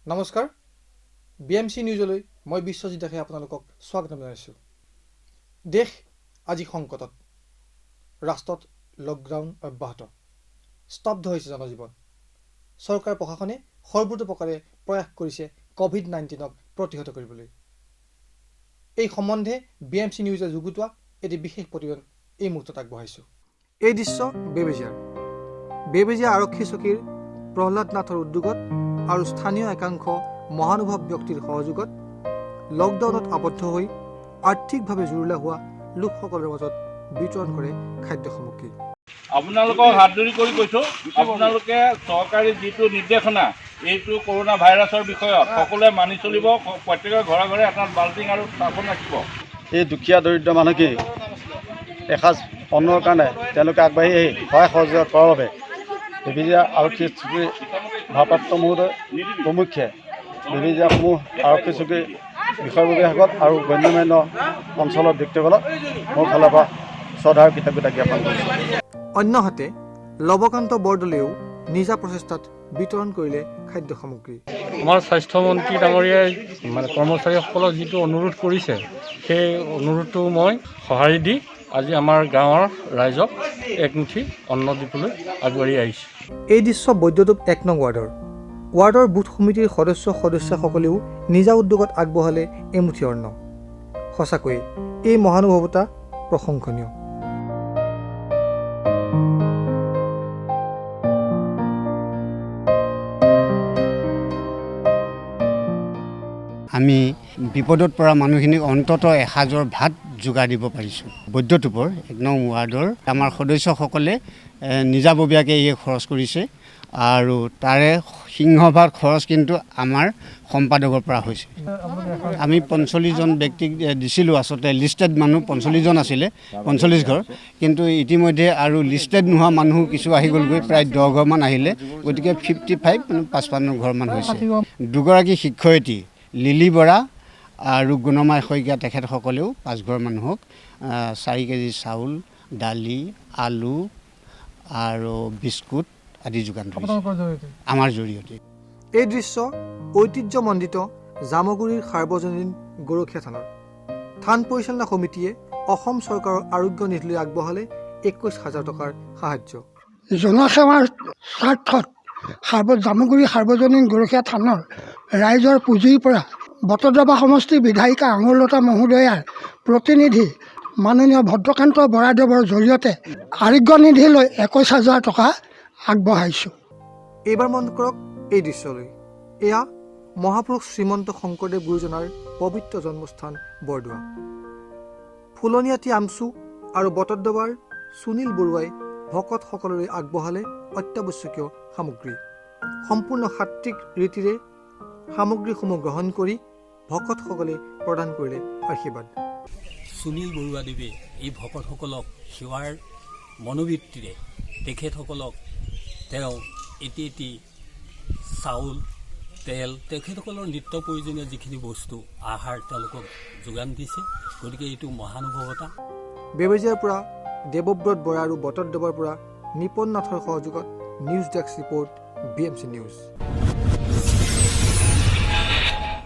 নমস্কাৰ BMC নিউজলৈ মই বিশ্বজিৎ দাসে আপোনালোকক স্বাগত জনাইছোঁ। দেশ আজি সংকটত, ৰাষ্ট্ৰত লকডাউন অব্যাহত, স্তব্ধ হৈছে জনজীৱন। চৰকাৰ প্ৰশাসনে সৰ্বতোপ্ৰকাৰে প্ৰয়াস কৰিছে COVID-19ক প্ৰতিহত কৰিবলৈ। এই সম্বন্ধে BMC নিউজে যুগুতোৱা এটি বিশেষ প্ৰতিবেদন এই মুহূৰ্তত আগবঢ়াইছোঁ। এই দৃশ্য বেবেজিয়া আৰক্ষী চকীৰ প্ৰহ্লাদ নাথৰ উদ্যোগত আৰু স্থানীয় একাংশ মহানুভৱ ব্যক্তিৰ সহযোগত লকডাউনত আবদ্ধ হৈ আৰ্থিকভাৱে জুৰুলা হোৱা লোকসকলৰ মাজত বিতৰণ কৰে খাদ্য সামগ্ৰী। আপোনালোকক হাত ধৰি কৰি কৈছোঁ, আপোনালোকে চৰকাৰী যিটো নিৰ্দেশনা এইটো কৰোনা ভাইৰাছৰ বিষয়ত সকলোৱে মানি চলিব। প্ৰত্যেকৰ ঘৰে ঘৰে এটা বাল্টিং আৰু চাবোন ৰাখিব। এই দুখীয়া দৰিদ্ৰ মানুহকে এসাঁজ অন্নৰ কাৰণে তেওঁলোকে আগবাঢ়ি আহি সহায় সহযোগ কৰাৰ বাবে বেবেজিয়া আৰক্ষী চকীৰ ভাৰপ্ৰাপ্ত মহোদয় প্ৰমুখ্যে বেবেজিয়াসমূহ আৰক্ষী চকীৰ বিষয়ববীয়াসকল আৰু গণ্যমান্য অঞ্চলৰ ব্যক্তিসকলক মোৰ ফালৰ পৰা শ্ৰদ্ধাৰ কৃতজ্ঞতা জ্ঞাপন কৰিছোঁ। অন্যহাতে লৱকান্ত বৰদলৈয়েও নিজা প্ৰচেষ্টাত বিতৰণ কৰিলে খাদ্য সামগ্ৰী। আমাৰ স্বাস্থ্যমন্ত্ৰী ডাঙৰীয়াই কৰ্মচাৰীসকলক যিটো অনুৰোধ কৰিছে সেই অনুৰোধটো মই সঁহাৰি দি আজি আমাৰ গাঁৱৰ ৰাইজক একমুঠি অন্ন দিবলৈ আগবাঢ়ি আহিছোঁ। এই দৃশ্য বৈদ্যুতিক 1 নং ৱাৰ্ডৰ বুথ সমিতিৰ সদস্যসকলেও নিজা উদ্যোগত আগবঢ়ালে এমুঠি অন্ন। সঁচাকৈয়ে এই মহানুভৱতা প্ৰশংসনীয়। আমি বিপদত পৰা মানুহখিনিক অন্ততঃ এসাঁজৰ ভাত যোগাৰ দিব পাৰিছোঁ। বৈদ্যুতিকৰ 1 নং ৱাৰ্ডৰ আমাৰ সদস্যসকলে নিজাববীয়াকৈ এই খৰচ কৰিছে আৰু তাৰে সিংহভাগ খৰচ কিন্তু আমাৰ সম্পাদকৰ পৰা হৈছে। আমি 45জন ব্যক্তিক দিছিলোঁ, আচলতে লিষ্টেড মানুহ 45জন আছিলে, 45 ঘৰ, কিন্তু ইতিমধ্যে আৰু লিষ্টেড নোহোৱা মানুহ কিছু আহি গ'লগৈ, প্ৰায় 10 ঘৰমান আহিলে, গতিকে 55 55 ঘৰমান হৈছে। দুগৰাকী শিক্ষয়িত্ৰী লিলি বৰা আৰু গুণমাই শইকীয়া তেখেতসকলেও 5 ঘৰ মানুহক 4 কেজি চাউল, দালি, আলু আৰু বিস্কুট আদি যোগান ধৰিছে আমাৰ জৰিয়তে। এই দৃশ্য ঐতিহ্যমণ্ডিত জামুগুৰিৰ সাৰ্বজনীন গৰখীয়া থানৰ। থান পৰিচালনা সমিতিয়ে অসম চৰকাৰৰ আৰোগ্য নিধিলৈ আগবঢ়ালে 21,000 টকাৰ সাহায্য। জনসেৱাৰ স্বাৰ্থত জামুগুৰি সাৰ্বজনীন গৰখীয়া থানৰ ৰাইজৰ পুঁজিৰ পৰা বটদ্ৰৱা সমষ্টিৰ বিধায়িকা আঙুৰলতা মহোদয়াৰ প্ৰতিনিধি মাননীয় ভদ্ৰকান্ত বৰাদেৱৰ জৰিয়তে আৰোগ্য নিধিলৈ 21,000 টকা আগবঢ়াইছোঁ। এইবাৰ মন কৰক এই দৃশ্যলৈ। এয়া মহাপুৰুষ শ্ৰীমন্ত শংকৰদেৱ গুৰুজনাৰ পবিত্ৰ জন্মস্থান বৰদোৱা। ফুলনিয়াতি আমচু আৰু বটদ্ৰৱাৰ সুনীল বৰুৱাই ভকতসকললৈ আগবঢ়ালে অত্যাৱশ্যকীয় সামগ্ৰী। সম্পূৰ্ণ সাত্বিক ৰীতিৰে সামগ্ৰীসমূহ গ্ৰহণ কৰি ভকতসকলে প্ৰদান কৰিলে আশীৰ্বাদ। সুনীল বৰুৱাদেৱে এই ভকতসকলক সেৱাৰ মনোবৃত্তিৰে তেখেতসকলক তেওঁ এটি চাউল, তেল, তেখেতসকলৰ নিত্য প্ৰয়োজনীয় যিখিনি বস্তু আহাৰ তেওঁলোকক যোগান দিছে। গতিকে এইটো মহানুভৱতা। বেবেজিয়াৰ পৰা দেৱব্ৰত বৰা আৰু বটদ্ৰৱাৰ পৰা নিপন নাথৰ সহযোগত news desk report BMC news.